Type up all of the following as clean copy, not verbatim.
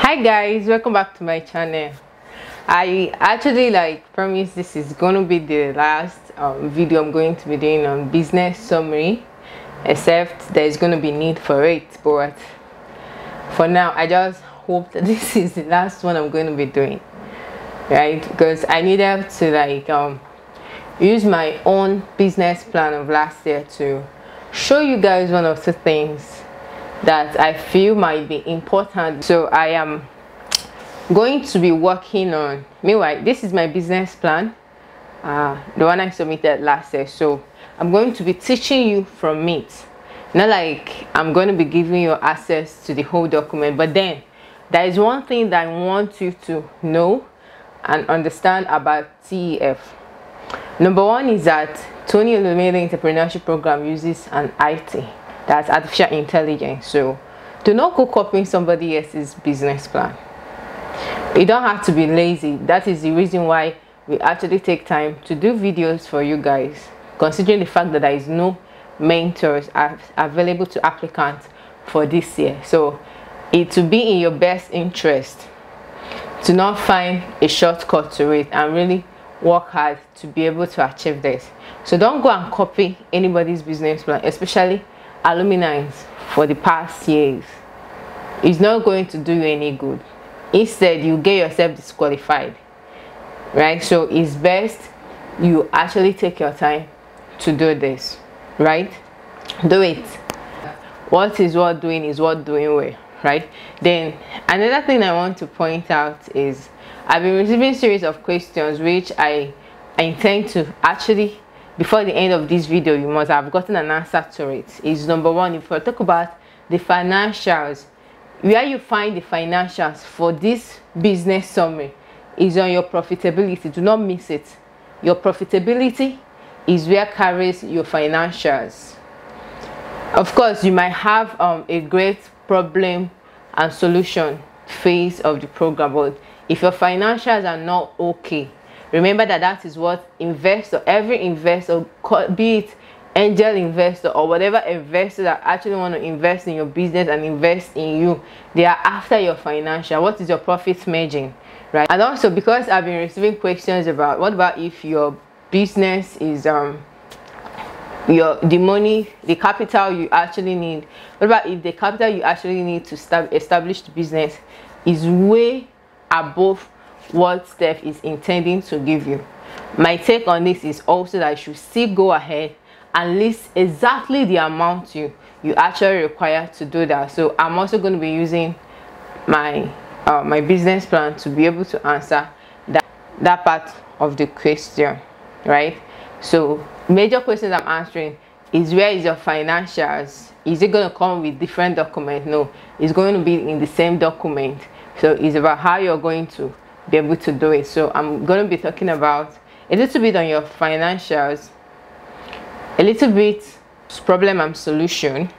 Hi guys, welcome back to my channel. I actually promised this is going to be the last video I'm going to be doing on business summary, except there's going to be need for it, but for now I just hope that this is the last one I'm going to be doing, right? Because I needed to use my own business plan of last year to show you guys one of the things that I feel might be important. So I am going to be working on, meanwhile this is my business plan, the one I submitted last year. So I'm going to be teaching you from it, not like I'm going to be giving you access to the whole document, but then there is one thing that I want you to know and understand about TEF. Number one is that Tony Elumelu Entrepreneurship Program uses an IT, that's artificial intelligence. So do not go copying somebody else's business plan. You don't have to be lazy. That is the reason why we actually take time to do videos for you guys, considering the fact that there is no mentors available to applicants for this year. So it will be in your best interest to not find a shortcut to it and really work hard to be able to achieve this. So don't go and copy anybody's business plan, especially alumni for the past years. It's not going to do you any good. Instead, you get yourself disqualified, right? So it's best you actually take your time to do this, right? Do it. What is worth doing is worth doing well, right? Then another thing I want to point out is I've been receiving a series of questions which I intend to actually, before the end of this video, you must have gotten an answer to it. Is number one, if we talk about the financials, where you find the financials for this business summary is on your profitability. Do not miss it. Your profitability is where carries your financials. Of course, you might have a great problem and solution phase of the program, but if your financials are not okay, remember that is what every investor, be it angel investor or whatever investor that actually want to invest in your business and invest in you, they are after your financial. What is your profit margin, right? And also, because I've been receiving questions about what about if your business is the capital you actually need, what about if the capital you actually need to establish the business is way above what Steph is intending to give you? My take on this is also that you should still go ahead and list exactly the amount you actually require to do that. So I'm also going to be using my my business plan to be able to answer that part of the question, right? So major questions I'm answering is, where is your financials? Is it going to come with different documents? No, it's going to be in the same document. So it's about how you're going to be able to do it. So I'm going to be talking about a little bit on your financials, a little bit problem and solution,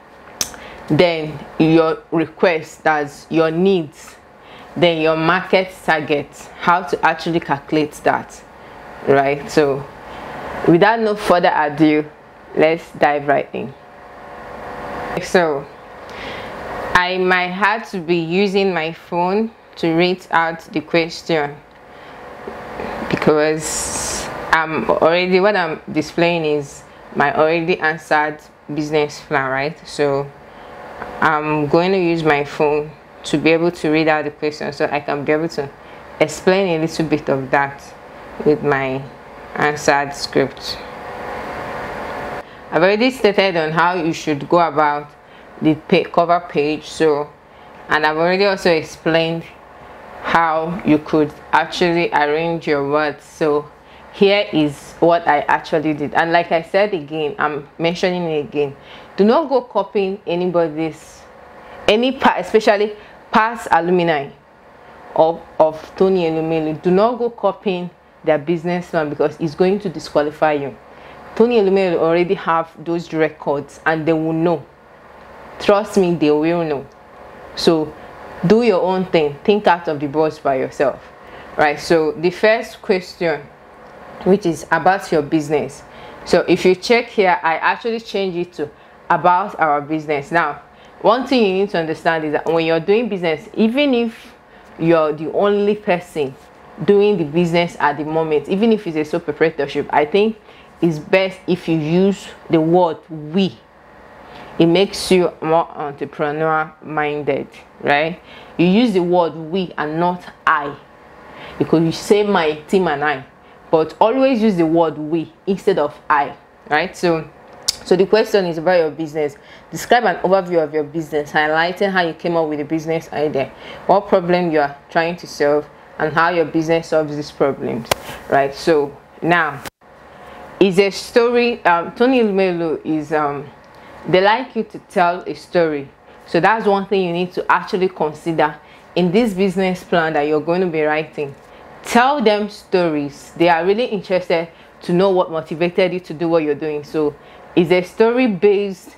then your request, that's your needs, then your market target, how to actually calculate that, right? So without no further ado, let's dive right in. So I might have to be using my phone to read out the question, because what I'm displaying is my already answered business plan, right? So I'm going to use my phone to be able to read out the question, so I can be able to explain a little bit of that with my answered script. I've already stated on how you should go about the cover page, so, and I've already also explained how you could actually arrange your words. So here is what I actually did, and like I said again, I'm mentioning it again, do not go copying anybody's, especially past alumni of Tony Elumelu. Do not go copying their business plan, because it's going to disqualify you. Tony Elumelu already have those records and they will know. Trust me, they will know. So do your own thing, think out of the box by yourself, right? So the first question, which is about your business. So if you check here, I actually changed it to about our business. Now, one thing you need to understand is that when you're doing business, even if you're the only person doing the business at the moment, even if it's a sole proprietorship, I think it's best if you use the word we. It makes you more entrepreneur minded, right? You use the word we and not I, because you say my team and I, but always use the word we instead of I, right? So the question is about your business. Describe an overview of your business, highlighting how you came up with the business idea, what problem you are trying to solve, and how your business solves these problems, right? So now is a story. Tony Lumelu is they like you to tell a story, so that's one thing you need to actually consider in this business plan that you're going to be writing. Tell them stories. They are really interested to know what motivated you to do what you're doing. So it's a story based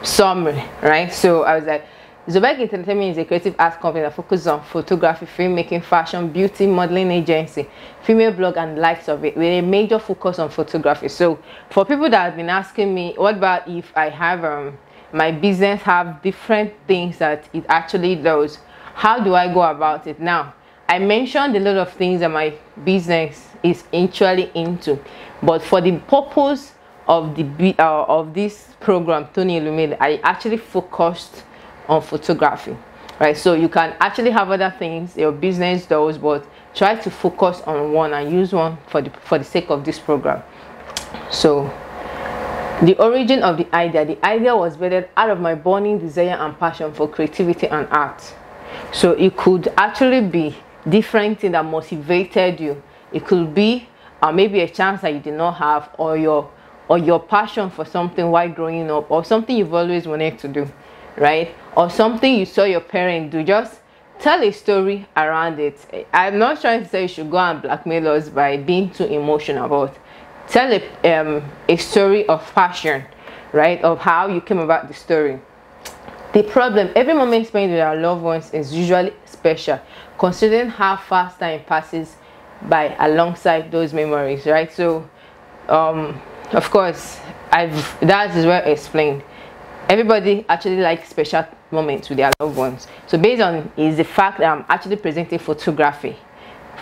summary, right? So I was like, Zobek Entertainment is a creative arts company that focuses on photography, filmmaking, fashion, beauty, modeling agency, female blog, and the likes of it, with a major focus on photography. So for people that have been asking me, what about if I have my business have different things that it actually does, how do I go about it? Now, I mentioned a lot of things that my business is actually into, but for the purpose of the of this program, Tony Lumelu, I actually focused on photography, right? So you can actually have other things your business does, but try to focus on one and use one for the sake of this program. So the origin of the idea was birthed out of my burning desire and passion for creativity and art. So it could actually be different thing that motivated you. It could be maybe a chance that you did not have, or your passion for something while growing up, or something you've always wanted to do, right? Or something you saw your parents do. Just tell a story around it. I'm not trying to say you should go and blackmail us by being too emotional, but tell a story of passion, right? Of how you came about the story. The problem, every moment spent with our loved ones is usually special, considering how fast time passes by alongside those memories, right? So of course, that is well explained. Everybody actually likes special moments with their loved ones. So based on is the fact that I'm actually presenting photography.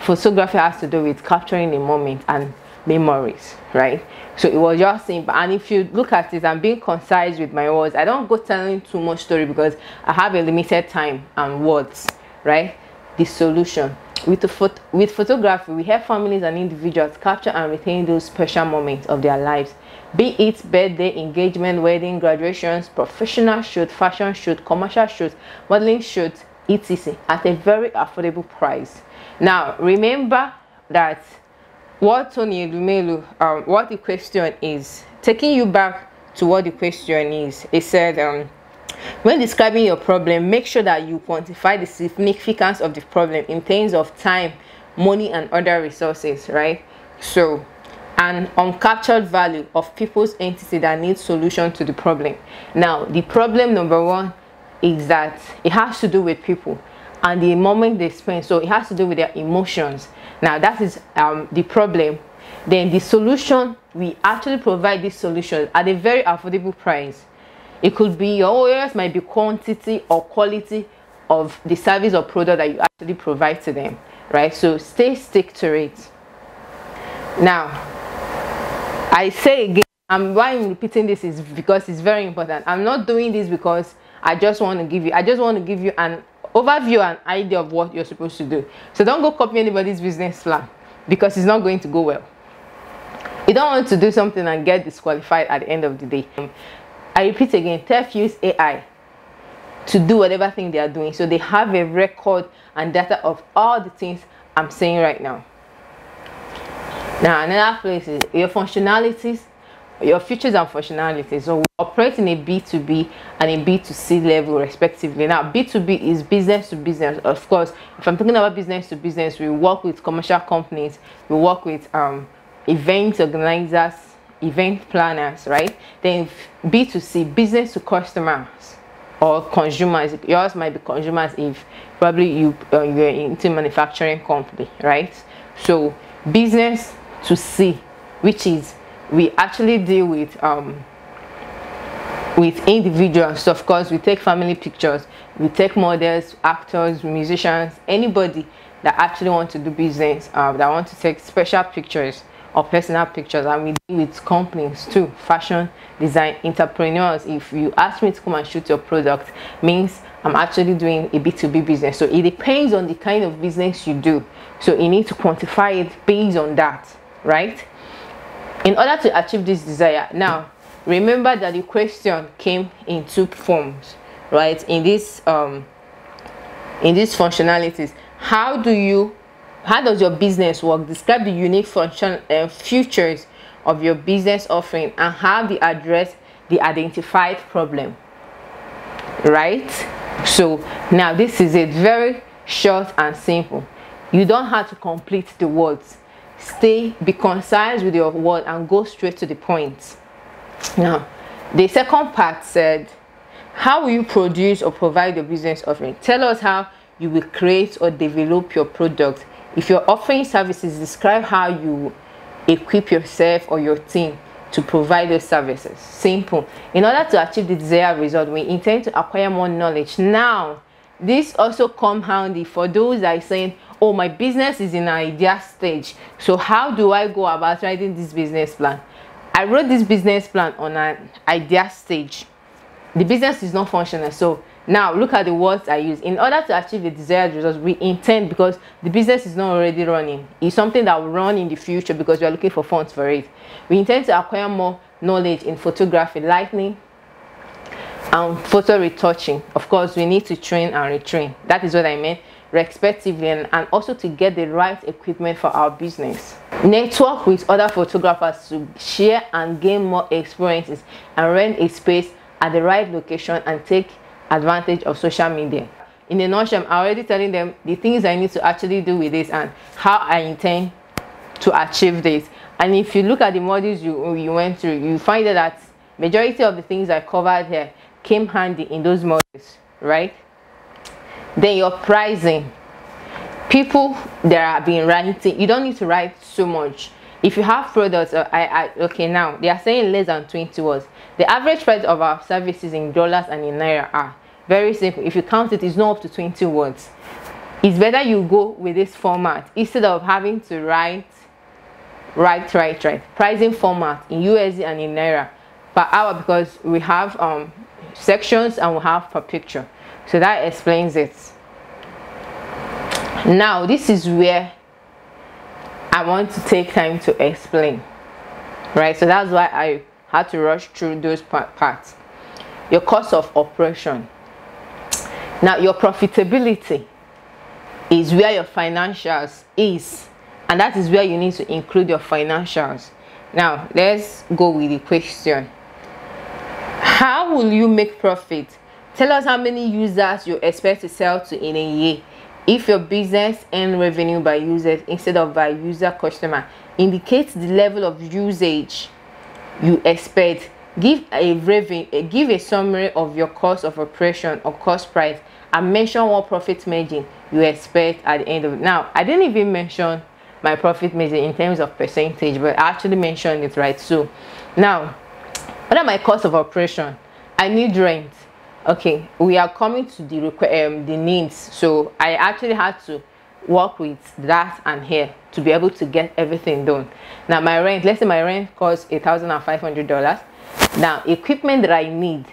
Photography has to do with capturing a moment and memories, right? So it was just simple. And if you look at it, I'm being concise with my words. I don't go telling too much story because I have a limited time and words, right? The solution. With photography, we help families and individuals capture and retain those special moments of their lives, be it birthday, engagement, wedding, graduations, professional shoot, fashion shoot, commercial shoot, modeling shoot, etc., at a very affordable price. Now remember that what Tony Lumelu, what the question is, taking you back to what the question is. It said, when describing your problem, make sure that you quantify the significance of the problem in terms of time, money, and other resources, right? So, an uncaptured value of people's entity that needs solution to the problem. Now, the problem number one is that it has to do with people and the moment they spend. So it has to do with their emotions. Now, that is the problem. Then the solution, we actually provide this solution at a very affordable price. It could be yours, might be quantity or quality of the service or product that you actually provide to them, right? So stick to it. Now, I say again, why I'm repeating this is because it's very important. I'm not doing this because I just want to give you an overview, an idea of what you're supposed to do. So don't go copy anybody's business plan, because it's not going to go well. You don't want to do something and get disqualified at the end of the day. I repeat again, TEF use AI to do whatever thing they are doing, so they have a record and data of all the things I'm saying right now. Now, another place is your functionalities, your features and functionalities. So we operate in a B2B and a B2C level respectively. Now, B2B is business to business. Of course, if I'm talking about business to business, we work with commercial companies, we work with event organizers, event planners, right? Then B2C, business to customers or consumers. Yours might be consumers if probably you're into manufacturing company, right? So business to C, which is we actually deal with with individuals. So of course we take family pictures, we take models, actors, musicians, anybody that actually want to do business, that want to take special pictures or personal pictures. And we deal with companies too, fashion design entrepreneurs. If you ask me to come and shoot your product, means I'm actually doing a B2B business. So it depends on the kind of business you do, so you need to quantify it based on that, right? In order to achieve this desire, now remember that the question came in two forms, right? In these functionalities, how does your business work? Describe the unique function and features of your business offering and how they address the identified problem, right? So now this is it, very short and simple. You don't have to complete the words. Be concise with your word and go straight to the point. Now, the second part said, how will you produce or provide your business offering? Tell us how you will create or develop your product. If you're offering services, describe how you equip yourself or your team to provide those services. Simple. In order to achieve the desired result, we intend to acquire more knowledge. Now, this also comes handy for those that are saying, oh, my business is in an idea stage. So how do I go about writing this business plan? I wrote this business plan on an idea stage. The business is not functional. So now look at the words I use. In order to achieve the desired results, we intend, because the business is not already running, it's something that will run in the future because we are looking for funds for it. We intend to acquire more knowledge in photography, lighting, and photo retouching. Of course, we need to train and retrain. That is what I meant, respectively, and also to get the right equipment for our business. Network with other photographers to share and gain more experiences, and rent a space at the right location and take advantage of social media. In a nutshell, I'm already telling them the things I need to actually do with this and how I intend to achieve this. And if you look at the modules you went through, you find that majority of the things I covered here came handy in those modules, right? Then your pricing. People that have been writing, you don't need to write so much. If you have products, okay, now they are saying less than 20 words. The average price of our services in dollars and in naira are very simple. If you count it, it's not up to 20 words. It's better you go with this format instead of having to write pricing format in USD and in naira per hour, because we have sections and we have per picture. So that explains it. Now this is where I want to take time to explain, right? So that's why I had to rush through those parts. Your cost of operation. Now your profitability is where your financials is, and that is where you need to include your financials. Now let's go with the question. How will you make profit? Tell us how many users you expect to sell to in a year. If your business earns revenue by users instead of by user customer, indicates the level of usage you expect. Give a summary of your cost of operation or cost price, and mention what profit margin you expect at the end of it. Now, I didn't even mention my profit margin in terms of percentage, but I actually mentioned it, right? So now, what are my costs of operation? I need rent. Okay, we are coming to the needs, so I actually had to work with that and here to be able to get everything done. Now my rent, let's say my rent costs $1,500. Now equipment that I need,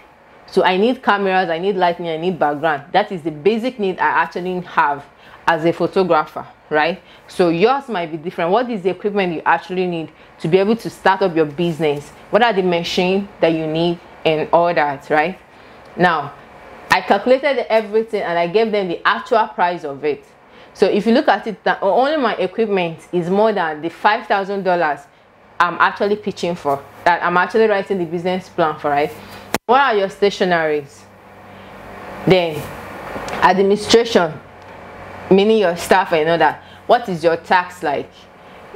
so I need cameras, I need lighting, I need background. That is the basic need I actually have as a photographer, right? So yours might be different. What is the equipment you actually need to be able to start up your business? What are the machines that you need and all that, right? Now I calculated everything and I gave them the actual price of it. So if you look at it, that only my equipment is more than the $5,000 I'm actually pitching for, that I'm actually writing the business plan for, right? What are your stationaries? Then administration, meaning your staff and all that. What is your tax like?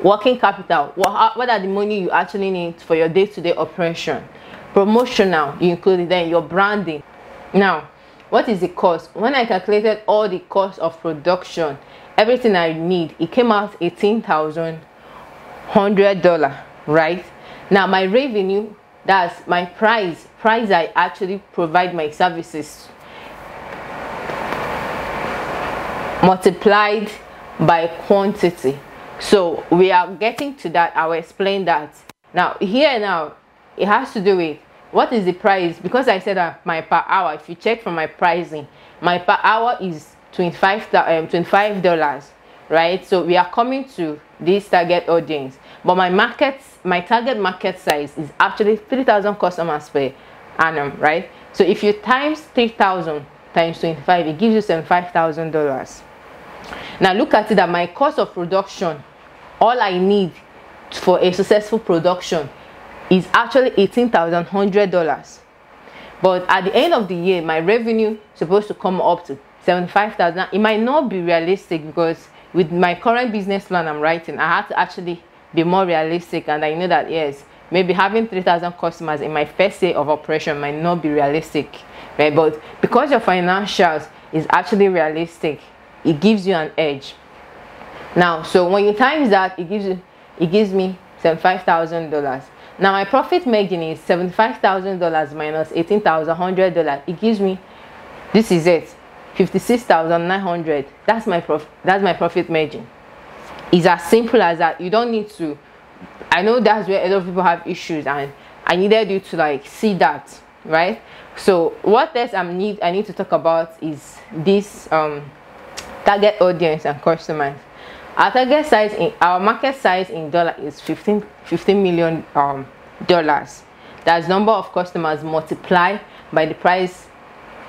Working capital, what are the money you actually need for your day-to-day operation? Promotional, you include it, then your branding. Now what is the cost? When I calculated all the cost of production, everything I need, it came out $18,100, right? Now my revenue, that's my price price I actually provide my services multiplied by quantity. So we are getting to that. I will explain that. Now it has to do with what is the price, because I said that my per hour, if you check from my pricing, my per hour is $25, right? So we are coming to this target audience, but my target market size is actually 3,000 customers per annum, right? So if you times 3,000 times 25, it gives you $75,000. Now look at it, that my cost of production, all I need for a successful production is actually $18,100. But at the end of the year, my revenue is supposed to come up to $75,000. It might not be realistic, because with my current business plan I'm writing, I have to actually be more realistic, and I know that yes, maybe having 3,000 customers in my first day of operation might not be realistic, right? But because your financials is actually realistic, it gives you an edge. Now, so when you times that, it gives me $75,000. Now my profit margin is $75,000 minus $18,100. It gives me, this is it, $56,900. That's my profit margin. It's as simple as that. You don't need to. I know that's where a lot of people have issues, and I needed you to like see that, right? So what else I need to talk about is this target audience and customers. Our target size our market size in dollar is $15 million dollars. That's number of customers multiplied by the price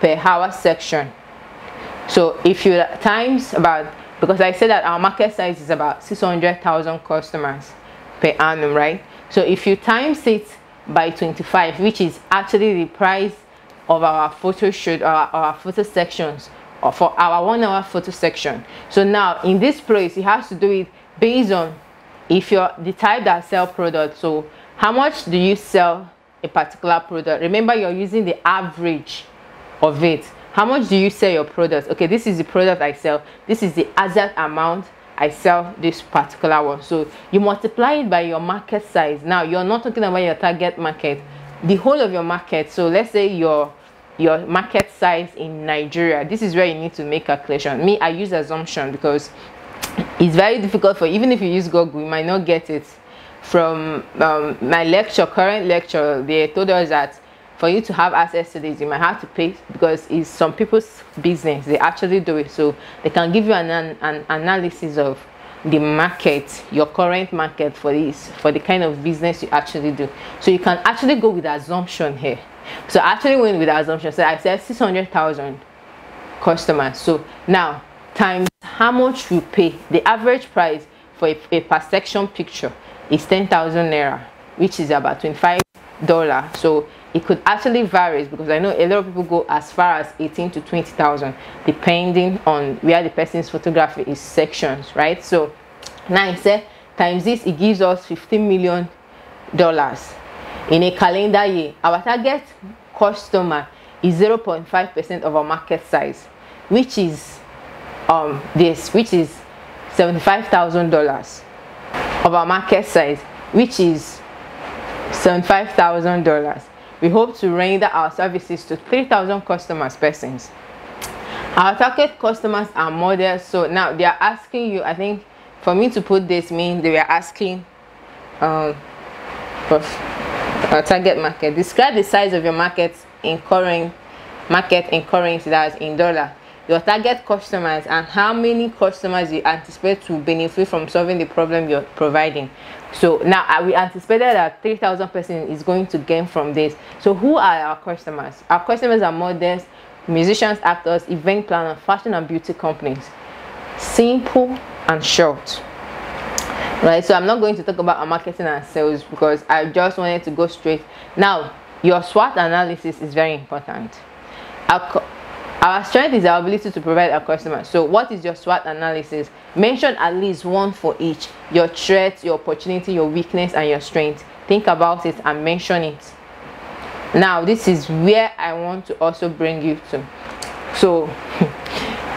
per hour section. So if you times about, because I said that our market size is about 600,000 customers per annum, right? So if you times it by 25, which is actually the price of our photo shoot, or our photo sections, or for our 1 hour photo section. So now in this place, it has to do it based on if you're the type that sell products. So how much do you sell a particular product? Remember, you're using the average of it. How much do you sell your product? Okay, this is the product I sell. This is the exact amount I sell this particular one. So you multiply it by your market size. Now you're not talking about your target market, the whole of your market. So let's say your market size in Nigeria. This is where you need to make calculation. Me, I use assumption because it's very difficult for, even if you use Google, you might not get it. From my current lecture, they told us that for you to have access to this, you might have to pay, because it's some people's business. They actually do it, so they can give you an analysis of the market, your current market for the kind of business you actually do. So you can actually go with assumption here. So I actually went with the assumption. So I said 600,000 customers. So now times how much we pay. The average price for a per section picture is 10,000 naira, which is about $25. So it could actually vary, because I know a lot of people go as far as 18 to 20,000 depending on where the person's photography is sections, right? So now I said times this, it gives us $15 million in a calendar year. Our target customer is 0.5% of our market size, which is $75,000 of our market size, which is $75,000. We hope to render our services to 3,000 customers persons. Our target customers are models. So now they are asking you, I think for me to put this mean, they were asking our target market. Describe the size of your market in currency, that's in dollar. Your target customers and how many customers you anticipate to benefit from solving the problem you're providing. So now we anticipated that 3,000 persons is going to gain from this. So who are our customers? Our customers are models, musicians, actors, event planners, fashion and beauty companies. Simple and short, right? So I'm not going to talk about our marketing and sales, because I just wanted to go straight. Now your SWOT analysis is very important. Our strength is our ability to provide our customers. So what is your SWOT analysis? Mention at least one for each. Your threats, your opportunity, your weakness, and your strength. Think about it and mention it. Now this is where I want to also bring you to. So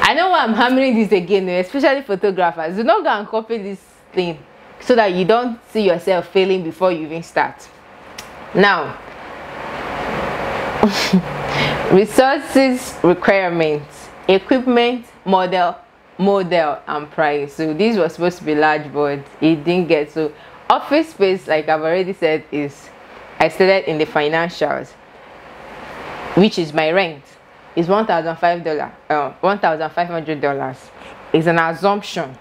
I know why I'm hammering this again, especially photographers. Do not go and copy this thing so that you don't see yourself failing before you even start. Now Resources, requirements, equipment, model, and price. So this was supposed to be large, but it didn't get. So office space, like I've already said, is I stated in the financials, which is my rent, is $1,500. It's an assumption.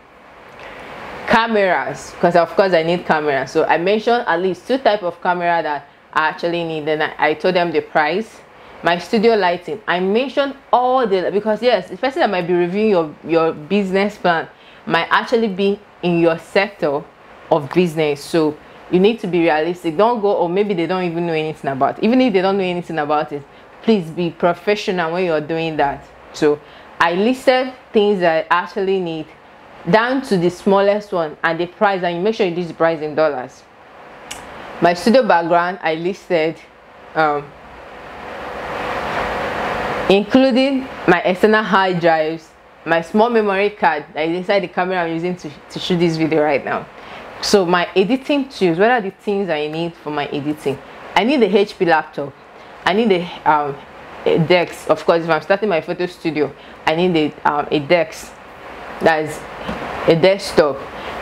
Cameras, because of course I need cameras, so I mentioned at least 2 types of camera that I actually need. Then I told them the price. My studio lighting, I mentioned all the, because yes, the person that might be reviewing your business plan might actually be in your sector of business, so you need to be realistic. Don't go, or maybe they don't even know anything about it. Even if they don't know anything about it, please be professional when you're doing that. So I listed things that I actually need down to the smallest one, and the price, and you make sure you use the price in dollars. My studio background, I listed including my external hard drives, my small memory card that is inside the camera I'm using to shoot this video right now. So my editing tools, what are the things I need for my editing? I need a HP laptop, I need a desk. Of course, if I'm starting my photo studio, I need a desk, that is a desktop.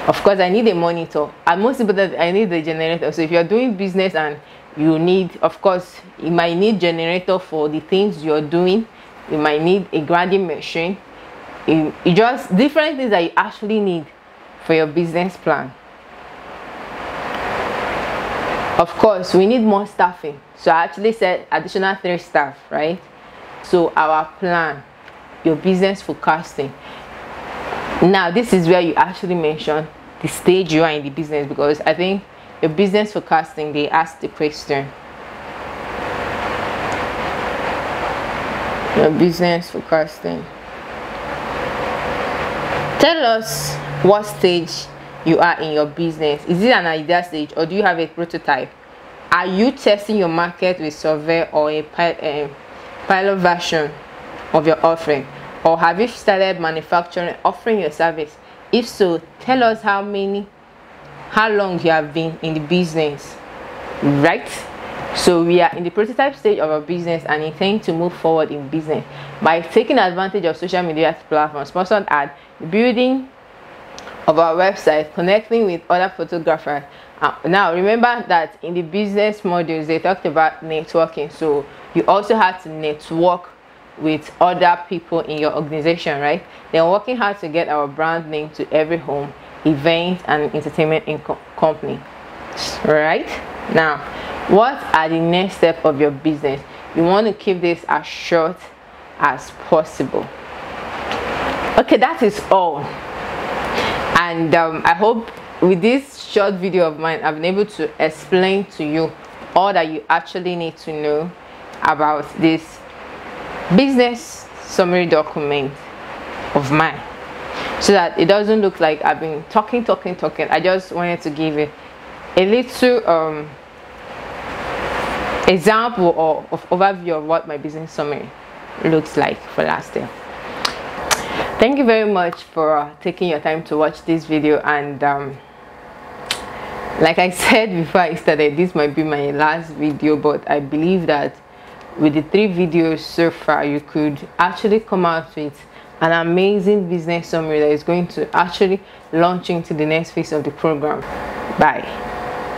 Of course, I need a monitor, and most important, I need the generator. So if you're doing business and you need, of course, you might need generator for the things you're doing. You might need a grinding machine. You just different things that you actually need for your business plan. Of course, we need more staffing, so I actually said additional 3 staff, right? So our plan, your business forecasting. Now this is where you actually mention the stage you are in the business, because I think your business forecasting, they ask the question, your business forecasting, tell us what stage you are in your business. Is it an idea stage, or do you have a prototype? Are you testing your market with survey or a pilot version of your offering, or have you started manufacturing, offering your service? If so, tell us how long you have been in the business, right? So we are in the prototype stage of our business and intend to move forward in business by taking advantage of social media platforms, sponsored ad, building of our website, connecting with other photographers. Now remember that in the business modules they talked about networking, so you also have to network with other people in your organization, right? They're working hard to get our brand name to every home, event, and entertainment company, right? Now, what are the next steps of your business? You want to keep this as short as possible. Okay, that is all. And I hope with this short video of mine, I've been able to explain to you all that you actually need to know about this business summary document of mine, so that it doesn't look like I've been talking. I just wanted to give you a little example of overview of what my business summary looks like for last year. Thank you very much for taking your time to watch this video, and like I said before I started, this might be my last video, but I believe that with the 3 videos so far, you could actually come out with an amazing business summary that is going to actually launch into the next phase of the program. Bye.